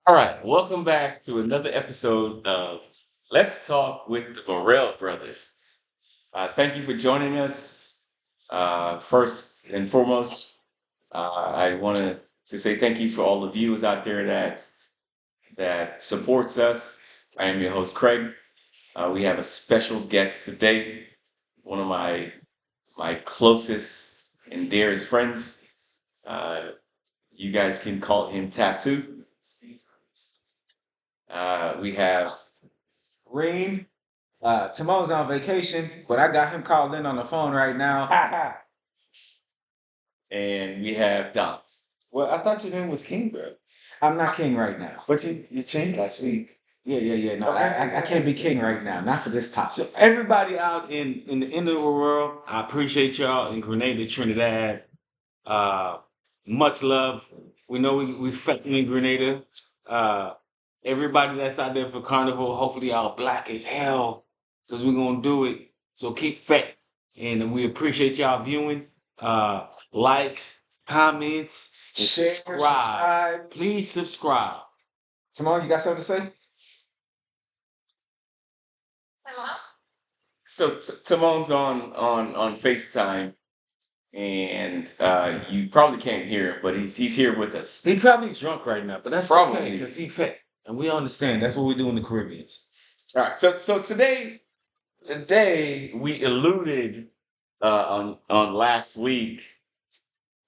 All right, welcome back to another episode of Let's Talk with the Morel Brothers. Thank you for joining us. First and foremost, I wanted to say thank you for all the viewers out there that supports us. I am your host, Craig. We have a special guest today, one of my closest and dearest friends. Uh, you guys can call him Tattoo. We have Reem, Timon's on vacation, but I got him called in on the phone right now. and we have Dom. Well, I thought your name was King, bro. I'm not king right now. But you changed last week. Yeah. No, Okay, I can't be king right now. Not for this topic. So everybody out in the end of the world, I appreciate y'all in Grenada, Trinidad. Uh, much love. We know we fetting in Grenada. Uh, everybody that's out there for Carnival, hopefully y'all black as hell because we're gonna do it. So keep fat, and we appreciate y'all viewing. Likes, comments, and Share, subscribe. subscribe. Please subscribe. Timon, you got something to say? So Timon's on FaceTime, and you probably can't hear him, but he's here with us. He probably drunk right now, but that's Probably. okay because he fat, and we understand. That's what we do in the Caribbean. All right. So today we alluded on last week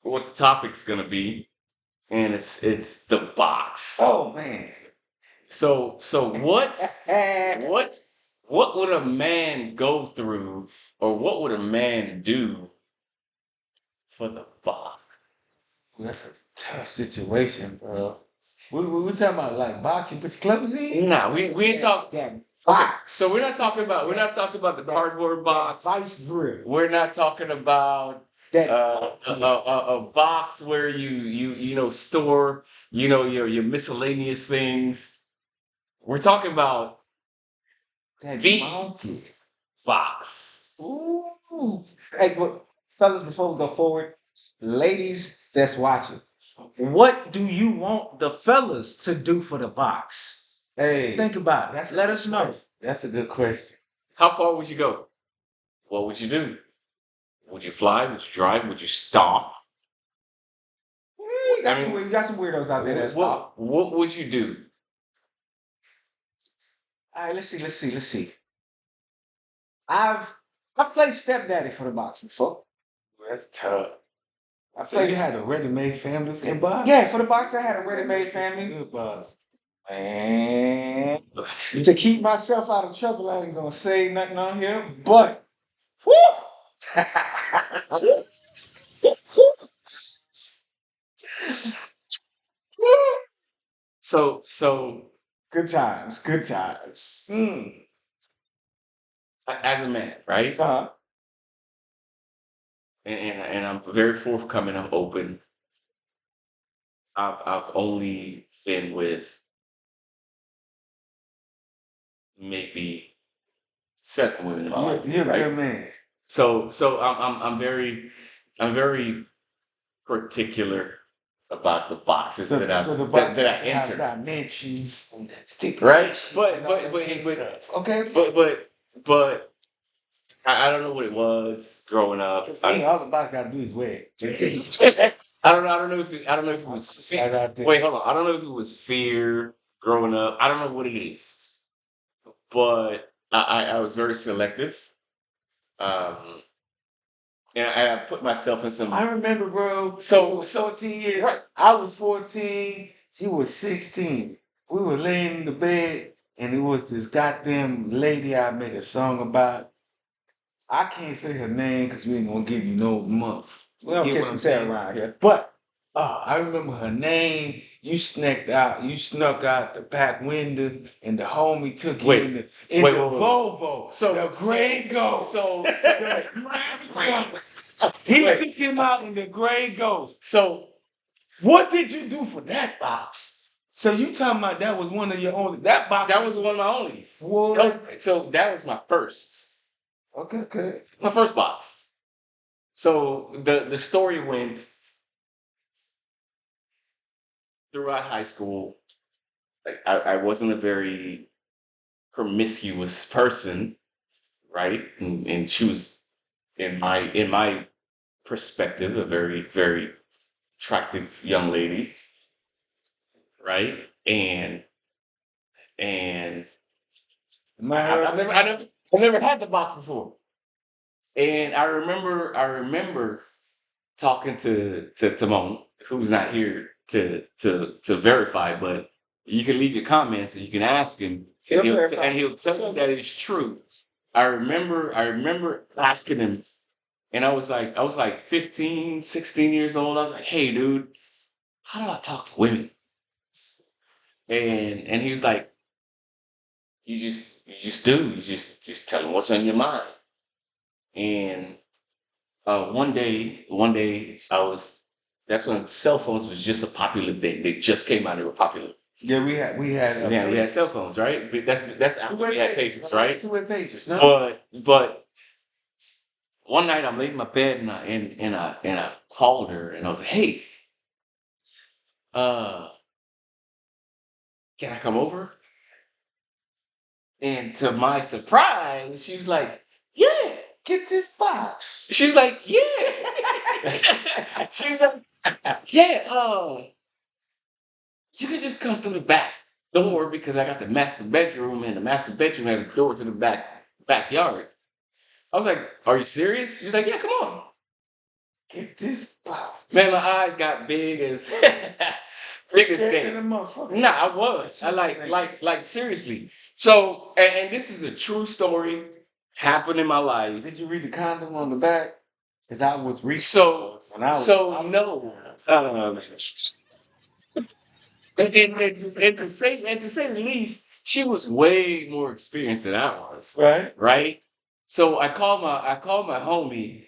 what the topic's gonna be, and it's the box. Oh man. So what would a man go through, or what would a man do for the box? That's a tough situation, bro. We talking about like boxing, put your clothes in? Nah, we ain't talking. That Okay, box. so we're not talking about the cardboard box. Vice grip. We're not talking about That a box where you know store your miscellaneous things. We're talking about that the monkey. box. Ooh. Hey, but fellas, before we go forward, ladies that's watching, what do you want the fellas to do for the box? Hey, Think about it. that's a Let good us know. question. That's a good question. How far would you go? What would you do? Would you fly? Would you drive? Would you stop? You got, I mean, you got some weirdos out there that what stop. what would you do? All right, let's see. I've played stepdaddy for the box before. That's tough. I So you played had a ready-made family for the box? yeah, for the box I had a ready-made family. Good box. Man, to keep myself out of trouble, I ain't gonna say nothing on here, but whoo! So Good times, good times. as a man, right? Uh-huh. And I'm very forthcoming. I'm open. I've only been with maybe 7 women in my life, You're a right? good man. So I'm very particular about the boxes So, that I so the box that I have to have enter, dimensions and right? stipulations But and all but that but good but stuff. Okay? but I don't know what it was growing up. Because me, all the box gotta do is wet. I don't know if it was Outside out there. wait, hold on. I don't know if it was fear growing up. I don't know what it is. But I was very selective. Um and I put myself in some I remember, bro. so 14 years. right. I was 14. She was 16. We were laying in the bed, and it was this goddamn lady I made a song about. I can't say her name because we ain't gonna give you no month. We don't Get kiss what I'm and tell saying? around here. But I remember her name. You snuck out the back window, and the homie took you Wait, in the wait, Volvo. So the gray Ghost. So The gray Ghost. He wait. took him out in the gray Ghost. So What did you do for that box? So you talking about that was one of your only that box? that was one of my onlys. What? So that was my first. Okay. My first box. So the story went throughout high school. like I wasn't a very promiscuous person, right? And she was in my perspective a very attractive young lady, right? And Am I right? I never had the box before. And I remember talking to Timon, who's not here to verify, but you can leave your comments and you can ask him, He'll and verify. he'll tell you that it's true. I remember asking him, and I was like 15, 16 years old. I was like, hey dude, how do I talk to women? And he was like, you just do. You just tell them what's on your mind. And one day I was. That's when cell phones was just a popular thing. They just came out. They were popular. Yeah, we had Yeah, we had cell phones, right? But that's after we had pages, right? Two-way pages. No. But one night I'm laying in my bed and I called her and I was like, hey, uh, can I come over? And to my surprise, she was like, yeah. Get this box. She's like, yeah. She's like, yeah, you can just come through the back door because I got the master bedroom and the master bedroom has a door to the backyard. I was like, are you serious? She's like, yeah, come on. Get this box. Man, my eyes got big as big as Scared they. of the motherfucker. Nah, I was. I like seriously. So, and this is a true story happened in my life. Did you read the condom on the back? Because I was reading So, those when I was. so no. And to say the least, she was way more experienced than I was, Right. right? So I called my homie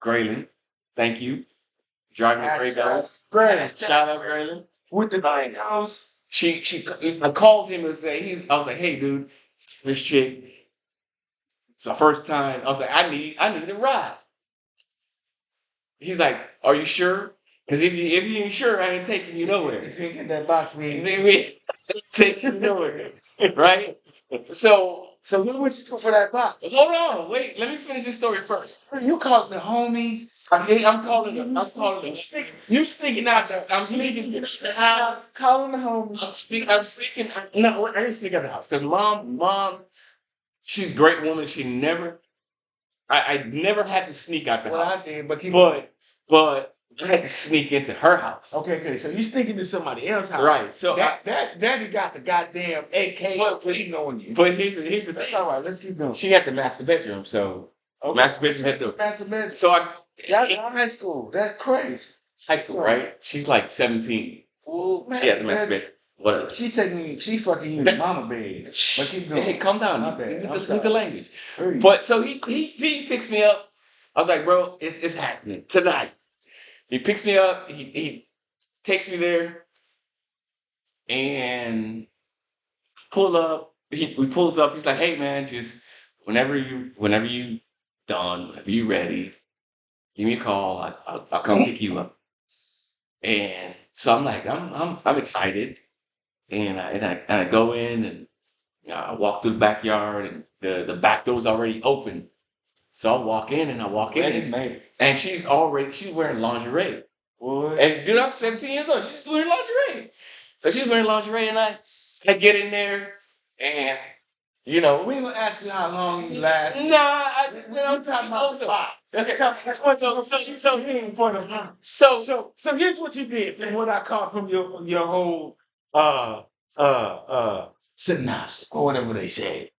Graylin. Thank you, driving a great guys. Great. Shout out Graylin. With the nine goes. I called him and said I was like, hey dude, this chick, it's my first time. I was like, I need a ride. He's like, are you sure? Because if you ain't sure, I ain't taking you nowhere. If you ain't get that box, we And ain't. then we take you nowhere, right? So So what would you do for that box? hold on, wait. Let me finish this story first. You called the homies. I'm calling them. I'm calling them. You sneaking out I'm sneaking out the house. calling the homies. I'm sneaking. No, I didn't sneak out the house because mom, she's a great woman. She never. I never had to sneak out the Well, I house, did, but keep but I had to sneak into her house. Okay. So you sneaking to somebody else's house. Right. So That daddy got the goddamn AK But- waiting on you. but here's the That's thing. all right. Let's keep going. She had the master bedroom, so Okay. master bedroom had the. Master bedroom. So That's high school. That's crazy. high school, right? She's like 17. Ooh, She had the master bedroom. Whatever. She fucking you in That- the mama bed. But keep going. Hey, calm down. My bad. I'm Read sorry. the language. Hurry. But so he picks me up. I was like, bro, it's happening tonight. He picks me up. He takes me there and pull up. We pulls up. He's like, hey man, just whenever you done, whenever you ready, give me a call. I'll come pick you up. And so I'm like, I'm excited, and I go in and I walk through the backyard, and the back door's already open. So I walk in and she's wearing lingerie. Boy. And dude, I'm 17 years old. She's wearing lingerie. So she's wearing lingerie, and I get in there, and you know, We ain't gonna ask you how long you last. I'm talking about spot. okay. So here's what you did from what I caught from your whole synopsis or whatever they said.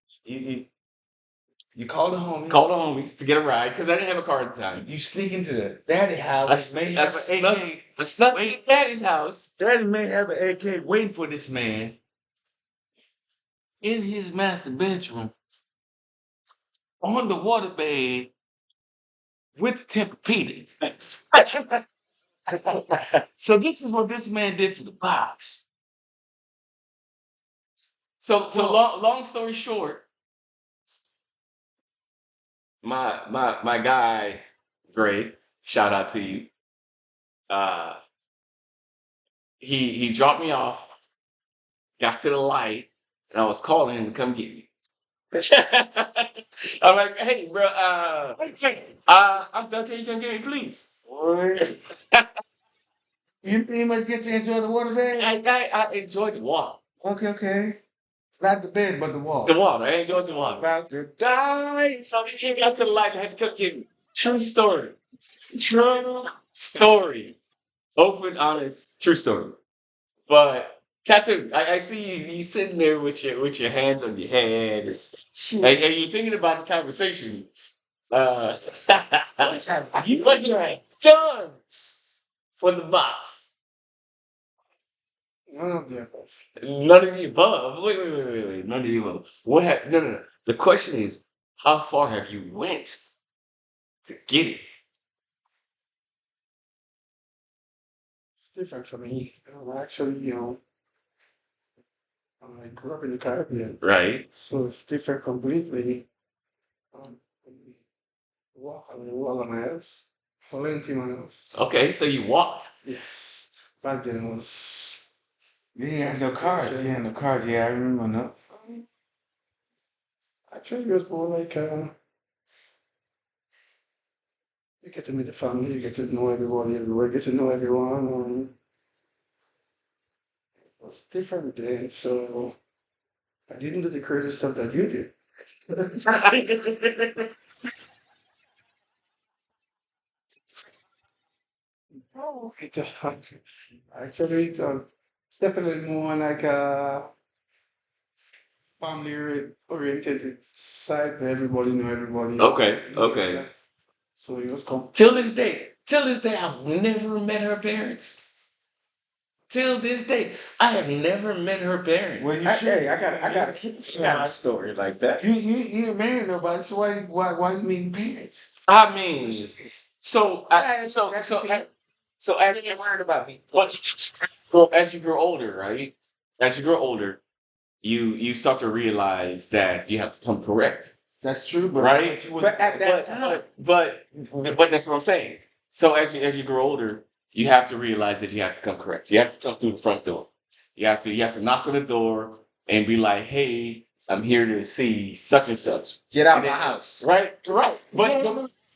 You call the homie. Call the homies to get a ride because I didn't have a car at the time. You sneak into the daddy house. Maybe I have an AK. snuck Wait. to daddy's house. Daddy may have an AK waiting for this man in his master bedroom on the waterbed with the Tempur-Pedic. So this is what this man did for the box. So long story short, my guy Gray, shout out to you. He dropped me off got to the light, and I was calling him to come get me. I'm like, hey, bro, I'm done. Can you come get me, please? You pretty much get to enjoy the water bed? I enjoyed the water. Okay, okay. Not the bed, but the The water. water. I enjoyed the water. About to die. So he got to the light and had to come get me. True story. True story. Open, honest, true story. But tattoo, I see you sitting there with your hands on your head, and you're thinking about the conversation. Uh, what you have done for the box? None of the above. None of the above. Wait. None of the above. What have? No. The question is, how far have you went to get it? It's different for me. Actually, I grew up in the Caribbean, Right. so it's different completely. Um, walk a lot of miles, plenty miles. Okay. So you walked. Yes, back then was You ain't had no cars. You had no cars. Yeah, I remember. No. um, actually it was more like you get to meet the family, you get to know everybody everywhere, you get to know everyone. It was different then, so I didn't do the crazy stuff that you did. It, actually, definitely more like a family oriented side where everybody know everybody. Okay. So it was come. Till this day, I've never met her parents. Till this day, I have never met her parents. Well, you should. Hey, I got a story like that. You ain't married nobody. So why you meeting parents? I mean, so as You worried about me. as you grow older, right? As you grow older, you start to realize that you have to come correct, That's true, but right? But at that time, But that's what I'm saying. So as you grow older, you have to realize that you have to come correct. You have to come through the front door. You have to knock on the door and be like, "Hey, I'm here to see such and such." get out And my then- house. Right.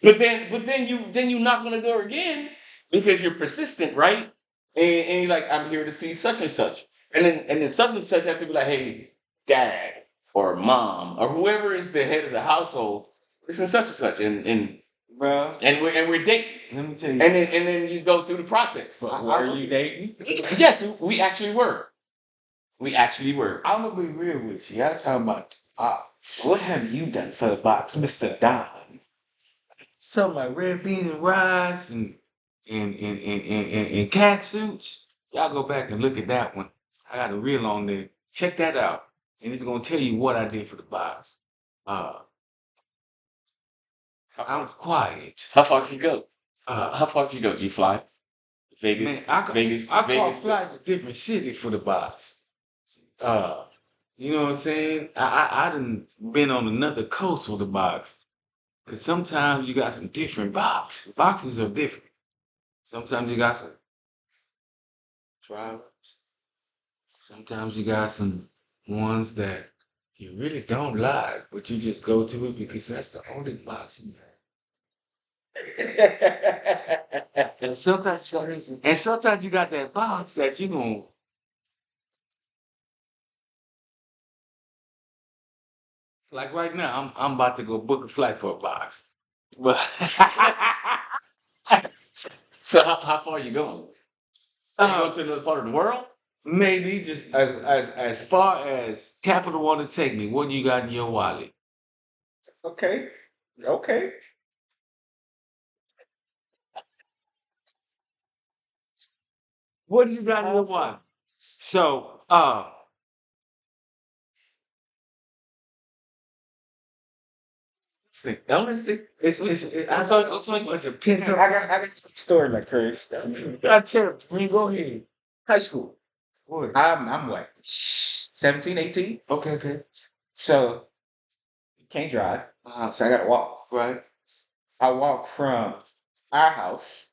But then you knock on the door again because you're persistent, right? And you're like, I'm here to see such and such. And then such and such have to be like, hey, dad or mom or whoever is the head of the household, listen such and such. bro, And we're dating. let me tell you. And then you go through the process. But were you dating? Yes, we actually were. We actually were. I'm gonna be real with you. That's how about what have you done for the box, Mr. Don? Something like red beans and rice and cat suits. Y'all go back and look at that one. I got a reel on there. Check that out. And it's gonna tell you what I did for the box. I'm quiet. How far can you go? Uh How far can you go? Do you fly? man, Vegas, I Vegas, caught Vegas. flights to different cities for the box. You know what I'm saying? I done been on another coast for the box. Cause sometimes you got some different box. Boxes are different. Sometimes you got some drivers. Sometimes you got some ones that you really don't like, but you just go to it because that's the only box you have. And sometimes you got that box that you gonna like right now. I'm about to go book a flight for a box, but So how far are you going? Are you uh, going to another part of the world? maybe just as far as capital want to take me. What do you got in your wallet? Okay. What do you got in your wallet? So, Honestly, I saw a bunch of pins up. I got a story like Craig's. I tell you, go ahead. High school. What? I'm what? 17, 18. Okay. So can't drive. So I gotta walk. Right. I walk from our house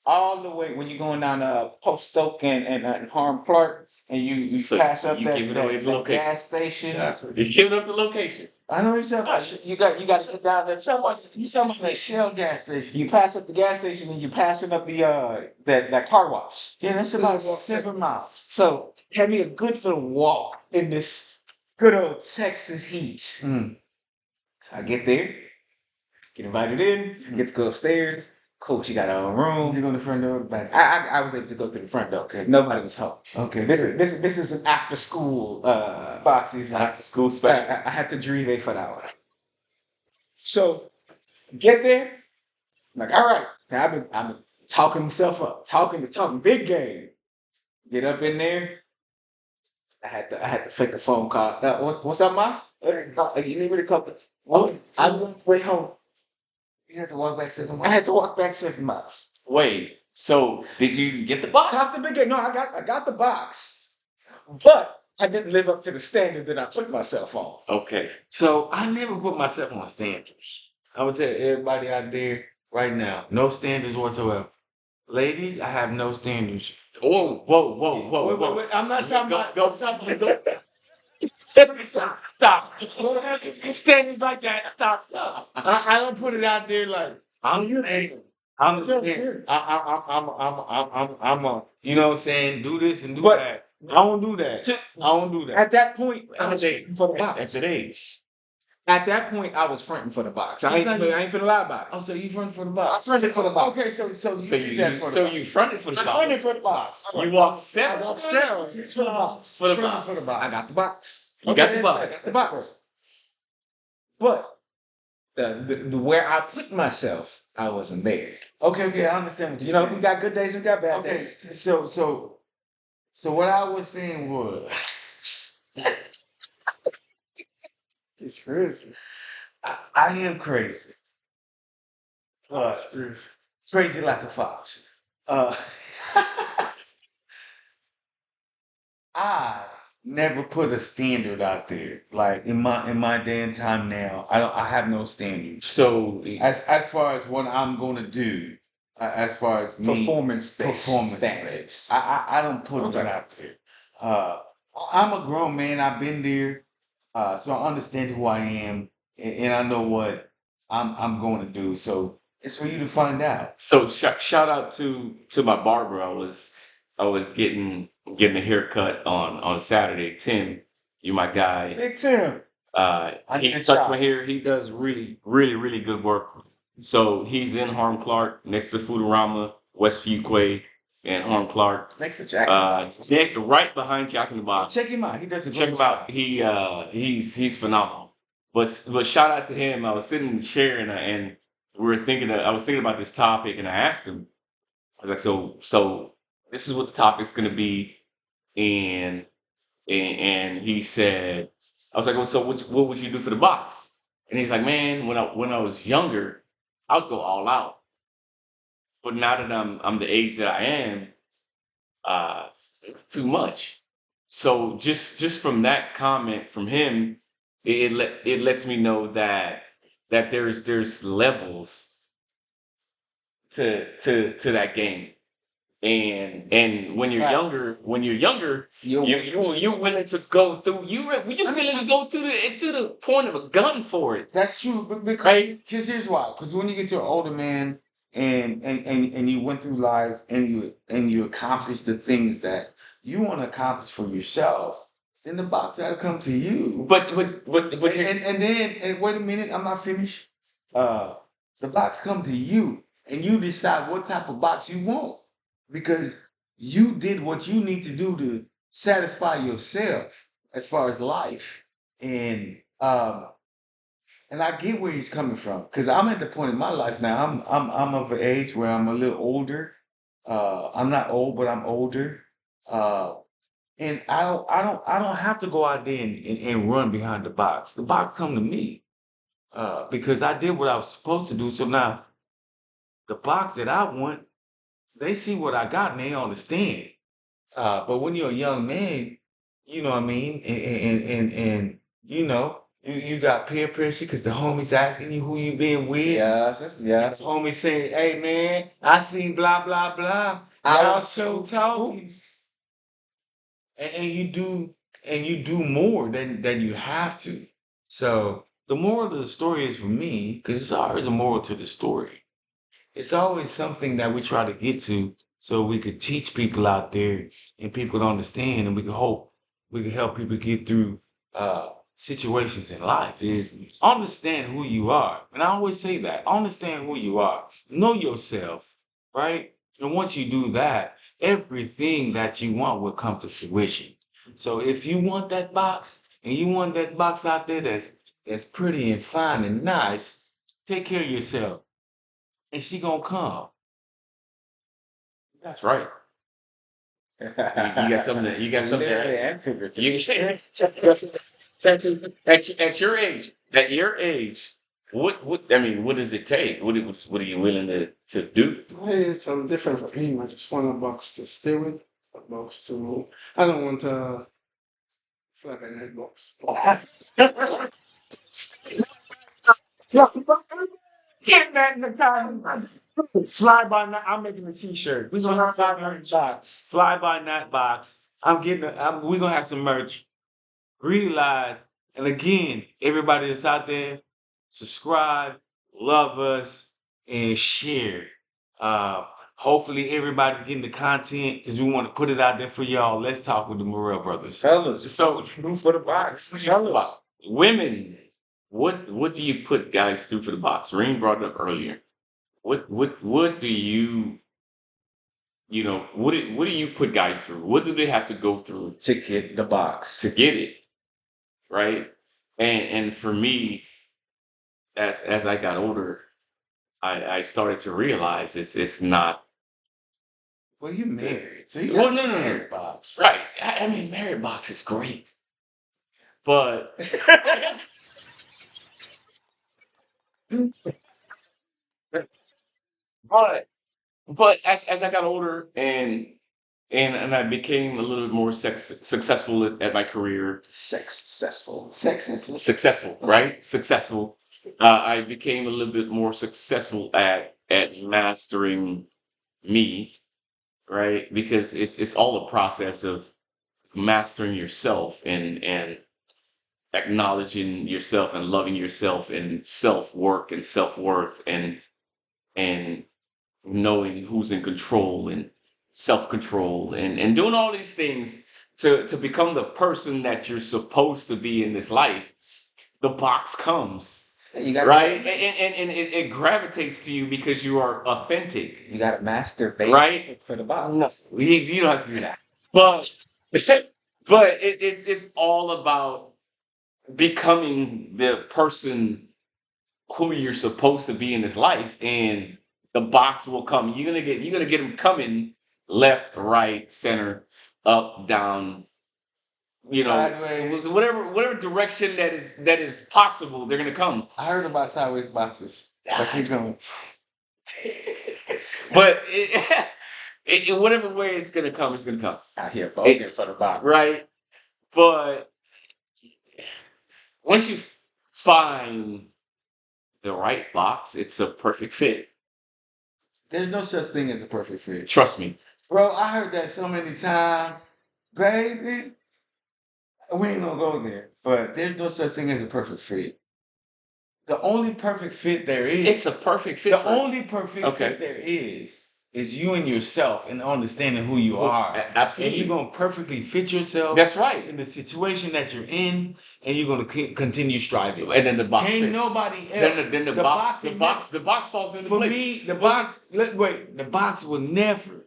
all the way when you're going down Post Oak and Harm Clark, and you So pass up you that, giving away that, the that location. gas station. Exactly. You're giving up the location. I know you're talking about. You got to get down there. You talking about the Shell gas station? You pass up the gas station and you're passing up the that car wash. Yeah, that's about 7 miles. So had me a good little walk in this good old Texas heat. Mm. So I get there, get invited in, get to go upstairs. Cool, she got her own You room. go to the front door, back. I was able to go through the front door. Okay. Nobody was home. Okay. This is an after school Boxy. After school special. I had to drive for that one. So get there, like all right. Now I've been talking myself up, talking big game. Get up in there. I had to fake a phone call. What's up, ma? You need me to come? Oh, I'm on the way home. You had to walk back 7 I miles. had to walk back 7 miles. Wait, so did you get the box? Talk the big game. No, I got the box, but I didn't live up to the standard that I put myself on. Okay. So I never put myself on standards. I would tell everybody out there right now, no standards whatsoever. Ladies, I have no standards. Whoa, whoa, whoa, whoa, Wait, whoa. wait, wait. I'm not talking Go, about. go, Stop. Stop. Standards like that. Stop. I don't put it out there like I'm saying. I'm Just saying. here. I'm a. You know what I'm saying? Do this and do But- that. I don't do that. I don't do that. At that point, I At was that fronting for the at box. that age. At that point, I was fronting for the box. I ain't finna lie about it. Oh, so you front for the I box? fronted for the box. Okay, so you So did that for the so box. you fronted for the I fronted box. for the box. You walked I 7 walked 7 for the box. for the Fronted box. for the box. I got the box. You got the that's box. better, I got the that's box. But the where I put myself, I wasn't there. Okay, I understand what You you're know, saying. we got good days and got bad Okay, days. so what I was saying was, It's crazy. I am crazy, but It's crazy. crazy like a fox. I never put a standard out there. Like in my day and time now, I have no standards. So As far as what I'm gonna do, as far as me Performance performance standards. I don't put Okay. that out there. I'm a grown man. I've been there, so I understand who I am, and I know what I'm going to do. So it's for you to find out. So shout out to my barber. I was getting a haircut on Saturday. Tim, you my guy. Big Tim. He Good cuts job. my hair. He does really good work. So he's in Harm Clark next to Foodorama, West Fuquay, and Harm Clark. Next to Jack. Right behind Jack in the Box. Check him out. He does a Check great him out. job. He's phenomenal. But shout out to him. I was sitting in the chair and we were thinking. I was thinking about this topic, and I asked him. I was like, so this is what the topic's gonna be, and he said, I was like, well, so what would you do for the box? And he's like, man, when I was younger, I would go all out. But now that I'm the age that I am, too much. So just from that comment from him, it lets me know that there's levels to that game. And when you're Facts. younger, you're willing to go through. You're willing to go to the point of a gun for it. That's true, but because Right. here's why. Because when you get to an older man and you went through life and you accomplished the things that you want to accomplish for yourself, then the box gotta come to you. But And then wait a minute, I'm not finished. The box come to you, and you decide what type of box you want because you did what you need to do to satisfy yourself as far as life. And I get where he's coming from because I'm at the point in my life now. I'm of an age where I'm a little older. I'm not old, but I'm older. And I don't have to go out there and run behind the box. The box come to me. Because I did what I was supposed to do. So now the box that I want, they see what I got and they understand. But when you're a young man, you know what I mean, and you know, You got peer pressure because the homies asking you who you been with. Yes, yes. The homies saying, "Hey man, I seen blah blah blah." I Y'all was- show talking, and you do more than you have to. So the moral of the story is for me, because it's always a moral to the story. It's always something that we try to get to so we could teach people out there and people to understand and we can hope we can help people get through situations in life is understand who you are. And I always say that. Understand who you are. Know yourself, right? And once you do that, everything that you want will come to fruition. So if you want that box and you want that box out there that's pretty and fine and nice, take care of yourself and she gonna come. That's right. You got something. You got something. Literally and figuratively. At your age, what I mean, what does it take? What are you willing to do? It's different for him. I just want a box to stay with, a box to. I don't want a fly by night box. Get that in the comments. Fly by night. I'm making a T-shirt. We're gonna have some merch. Box. Fly by night box. We're gonna have some merch. Realize, and again, everybody that's out there, subscribe, love us, and share. Hopefully everybody's getting the content because we want to put it out there for y'all. Let's talk with the Morel brothers. Tell us. So Who for the box? tell us, women, what do you put guys through for the box? Reen brought it up earlier. What do you what do you put guys through? What do they have to go through To get the box. to get it? Right? And for me, as I got older, I started to realize it's not Well, you married, so you Well, got no, the no, no. married box. right. I mean, married box is great, but but as I got older and I became a little bit more successful at my career, Successful. successful, right? Successful. I became a little bit more successful at mastering me, right? Because it's all a process of mastering yourself and acknowledging yourself and loving yourself and self work and self worth and knowing who's in control and self control and doing all these things to become the person that you're supposed to be in this life. The box comes, You got right? And it gravitates to you because you are authentic, You got to masturbate right? for the box. No, you don't have to do that. But but it's all about becoming the person who you're supposed to be in this life, and the box will come. You're gonna get them coming left, right, center, up, down. Sideways. Whatever direction that is possible, they're gonna come. I heard about sideways boxes. But keep going. But whatever way it's gonna come, it's gonna come, Out here voguing for the box. right? But once you find the right box, it's a perfect fit. There's no such thing as a perfect fit. Trust me. Bro, I heard that so many times. Baby, we ain't gonna go there. But there's no such thing as a perfect fit. The only perfect fit there is. It's a perfect fit. The for- only perfect Okay. fit there is you and yourself and understanding who you are. Absolutely. And you're gonna perfectly fit yourself That's right. in the situation that you're in, and you're gonna continue striving. And then the box Can't fits. nobody else. Then the box falls into For place. me, the box. The box will never.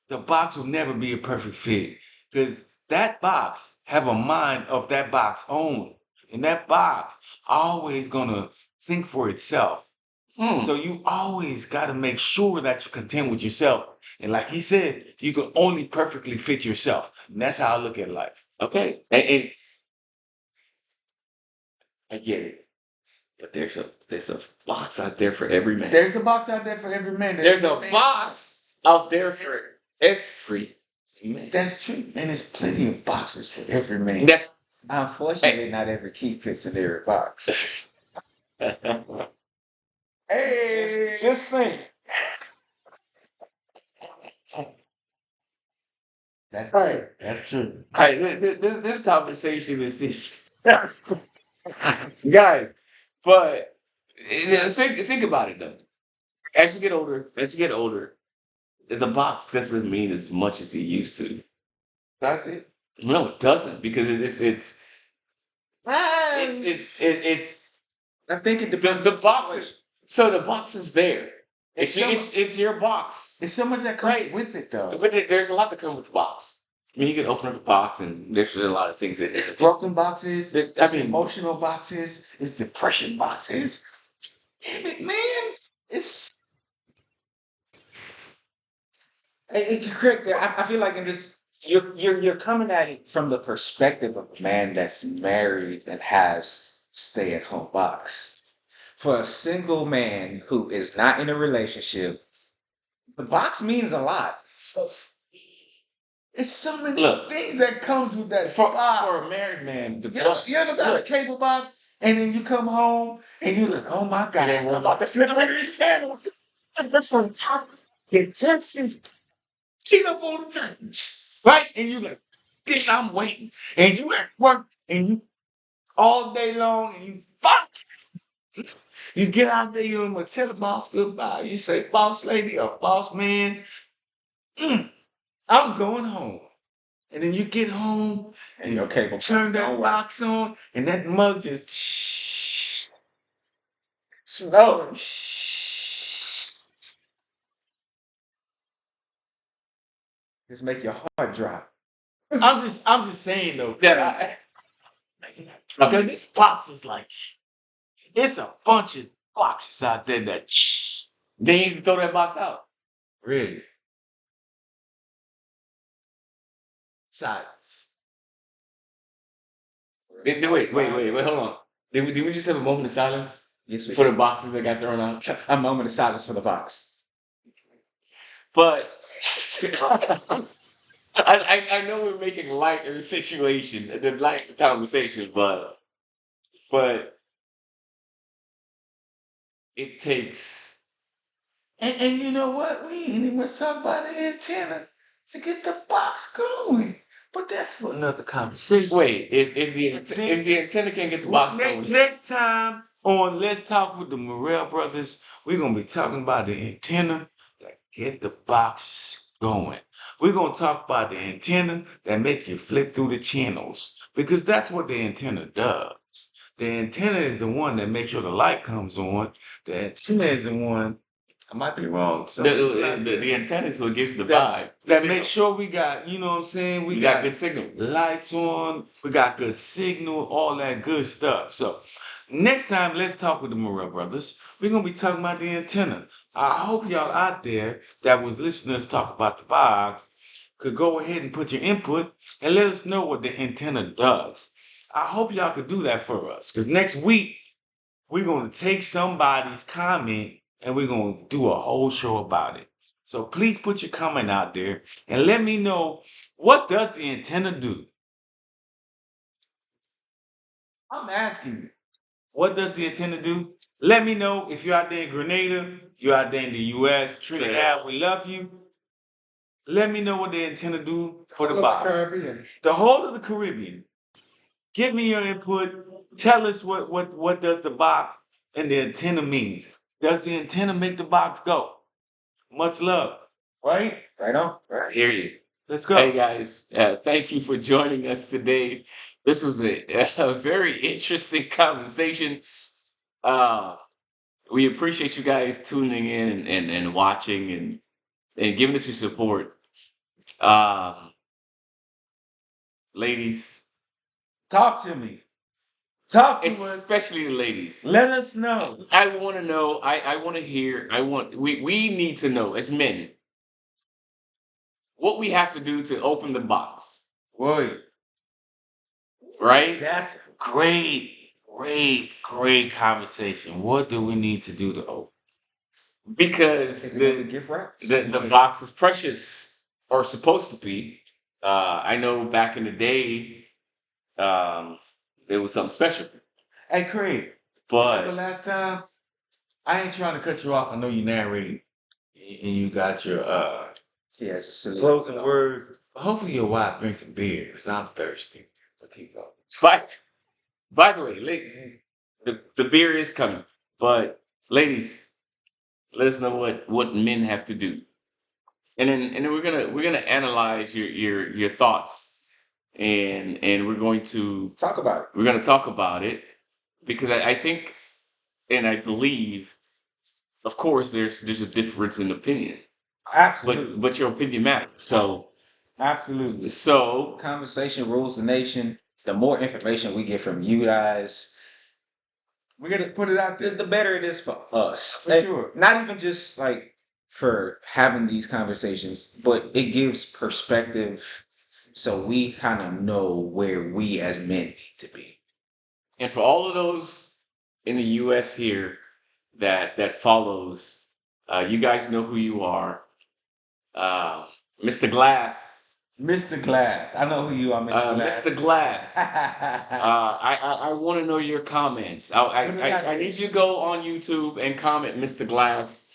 The box will never be a perfect fit because that box have a mind of that box own, and that box always gonna think for itself. So you always got to make sure that you're content with yourself. And like he said, you can only perfectly fit yourself. And that's how I look at life. Okay. And I get it. But there's a box out there for every man. There's a box out there for every man. There's a box out there for every man. That's true. And there's plenty of boxes for every man. That's Unfortunately, not every key fits in every box. Hey, Just saying. that's All true. right. That's true. All right, this conversation is guys, but think about it though. As you get older, the box doesn't mean as much as it used to. That's it. No, it doesn't because it's I think it the, depends the on the box situation. is so the box is there. It's It's your box, It's so much that comes right? with it though. But there's a lot that come with the box. I mean, you can open up the box and there's a lot of things in It's there. broken boxes. I It's mean, emotional boxes. It's depression boxes. Damn it, man! It's Correct. I feel like in this, you're coming at it from the perspective of a man that's married and has stay-at-home box. For a single man who is not in a relationship, the box means a lot. it's so many look things that comes with that for box. a married man, the You you ever got a look, cable box and then you come home and you like, oh my god, ain't I'm one about to flip one of these channels. And this one top get Texas cheat up on the time. Right? And you like, then I'm waiting. And you at work and you all day long and you fuck. You get out there, you gonna tell the boss goodbye. You say, boss lady or boss man, I'm going home. And then you get home And your cable turn that don't work. box on, and that mug just slowly. Just make your heart drop. I'm just saying though, yeah. because this box is like, it's a bunch of boxes out there that Then you can throw that box out. really silence. Wait, hold on. Did we just have a moment of silence Yes, we for the did. boxes that got thrown out? A moment of silence for the box. But I know we're making light of the situation, the light of the conversation, but it takes. And you know what? We ain't even talk about the antenna to get the box going. But that's for another conversation. Wait, if the antenna can't get the box going, Next time on Let's Talk with the Morel Brothers, we're gonna be talking about the antenna that get the box going. We're gonna talk about the antenna that make you flip through the channels because that's what the antenna does. The antenna is the one that makes sure the light comes on. The antenna is the one. I might be wrong. Some people out there the antenna is what gives the that vibe. that signal. make sure we got, you know what I'm saying? We got good signal. lights on, we got good signal, all that good stuff. So next time, let's talk with the Morel Brothers. We're gonna be talking about the antenna. I hope y'all out there that was listening to us talk about the box could go ahead and put your input and let us know what the antenna does. I hope y'all could do that for us. Because next week, we're gonna take somebody's comment and we're gonna do a whole show about it. So please put your comment out there and let me know, what does the antenna do? I'm asking you, what does the antenna do? Let me know if you're out there in Grenada, you're out there in the US, Trinidad, we love you. Let me know what the antenna do for the All of box. Caribbean. The whole of the Caribbean. Give me your input. Tell us what does the box and the antenna means. Does the antenna make the box go? Much love. Right? Right on. I Right. hear you. Let's go. Hey guys, thank you for joining us today. This was a very interesting conversation. Uh, we appreciate you guys tuning in and watching and giving us your support. Um, ladies, Talk to me. Talk to us. especially the ladies. Let us know. I want to know. I want to hear. We need to know as men what we have to do to open the box, Boy, right? that's a great conversation. What do we need to do to open? Because Is it gonna be gift wrapped? the box is precious or supposed to be. I know back in the day, it was something special. Hey, Craig, remember But last time? I ain't trying to cut you off. I know you narrating and you got your Yeah, just a closing words. Hopefully your wife drinks some beer because I'm thirsty. So keep going. by the way, the beer is coming. But ladies, let us know what men have to do, and then we're gonna analyze your thoughts, and talk about it. we're gonna talk about it because I think and I believe, of course, there's a difference in opinion, Absolutely. but your opinion matters. Absolutely. So Conversation rules the nation. The more information we get from you guys, We got to put it out the, there the better it is for us. for And sure. not even just like for having these conversations, but it gives perspective so we kind of know where we as men need to be. and for all of those in the U.S. here that follows, you guys know who you are, uh, Mr. Glass. Mr. Glass. I know who you are, Mr. Glass. Mr. Glass. I want to know your comments. Put it out I there. need you to go on YouTube and comment Mr. Glass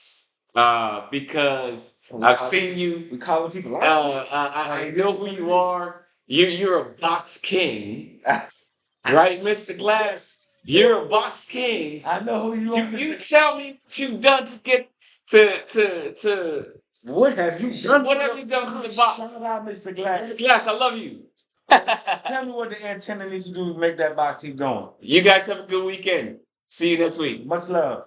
because I've seen you. We calling people out. I know who you are. You're a box king, right, Mr. Glass? You're a box king. I know who you are. You tell me what you've done to get to What have you done? what have you done for the box? Shout out, Mr. Glass. Mr. Glass, I love you. Tell me what the antenna needs to do to make that box keep going. You guys have a good weekend. See you next week. Much love.